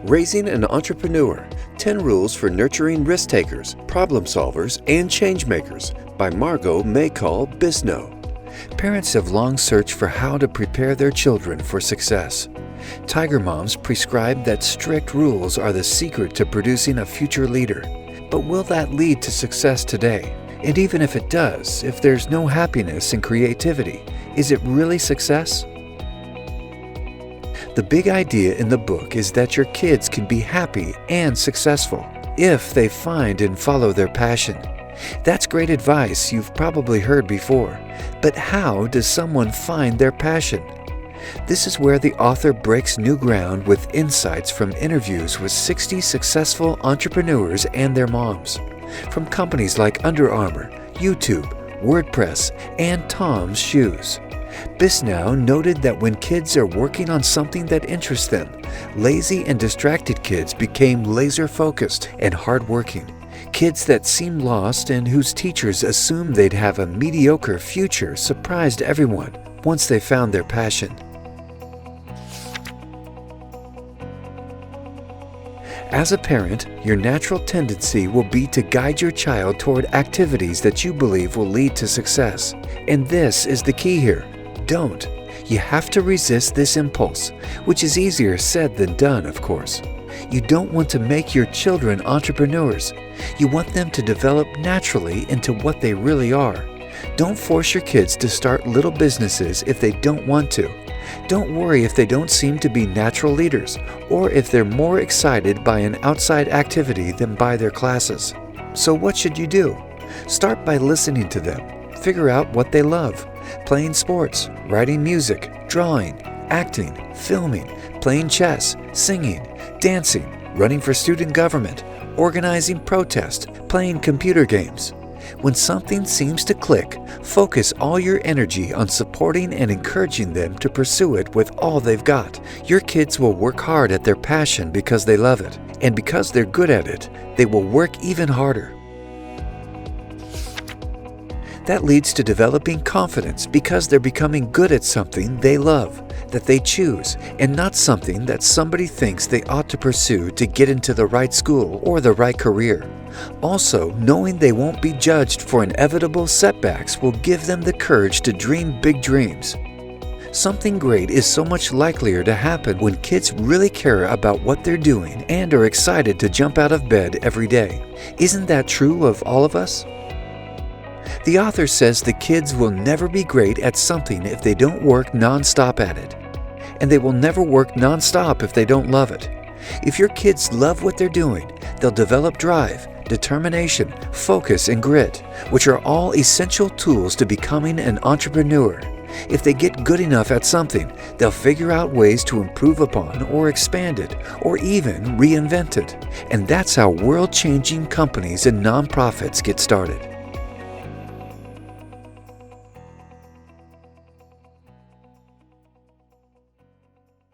Raising an Entrepreneur, 10 Rules for Nurturing Risk Takers, Problem Solvers, and Change Makers by Margot Bisnow. Parents have long searched for how to prepare their children for success. Tiger moms prescribe that strict rules are the secret to producing a future leader. But will that lead to success today? And even if it does, if there's no happiness and creativity, is it really success? The big idea in the book is that your kids can be happy and successful if they find and follow their passion. That's great advice you've probably heard before, but how does someone find their passion? This is where the author breaks new ground with insights from interviews with 60 successful entrepreneurs and their moms, from companies like UnderArmour, YouTube, WordPress, and Tom's Shoes. Bisnow noted that when kids are working on something that interests them, lazy and distracted kids became laser-focused and hard-working. Kids that seemed lost and whose teachers assumed they'd have a mediocre future surprised everyone once they found their passion. As a parent, your natural tendency will be to guide your child toward activities that you believe will lead to success. And this is the key here. Don't. You have to resist this impulse, which is easier said than done, of course. You don't want to make your children entrepreneurs. You want them to develop naturally into what they really are. Don't force your kids to start little businesses if they don't want to. Don't worry if they don't seem to be natural leaders, or if they're more excited by an outside activity than by their classes. So what should you do? Start by listening to them. Figure out what they love. Playing sports, writing music, drawing, acting, filming, playing chess, singing, dancing, running for student government, organizing protest, playing computer games. When something seems to click, focus all your energy on supporting and encouraging them to pursue it with all they've got. Your kids will work hard at their passion because they love it, and because they're good at it, they will work even harder. That leads to developing confidence because they're becoming good at something they love, that they choose, and not something that somebody thinks they ought to pursue to get into the right school or the right career. Also, knowing they won't be judged for inevitable setbacks will give them the courage to dream big dreams. Something great is so much likelier to happen when kids really care about what they're doing and are excited to jump out of bed every day. Isn't that true of all of us? The author says the kids will never be great at something if they don't work non-stop at it. And they will never work non-stop if they don't love it. If your kids love what they're doing, they'll develop drive, determination, focus, and grit, which are all essential tools to becoming an entrepreneur. If they get good enough at something, they'll figure out ways to improve upon or expand it, or even reinvent it. And that's how world-changing companies and nonprofits get started.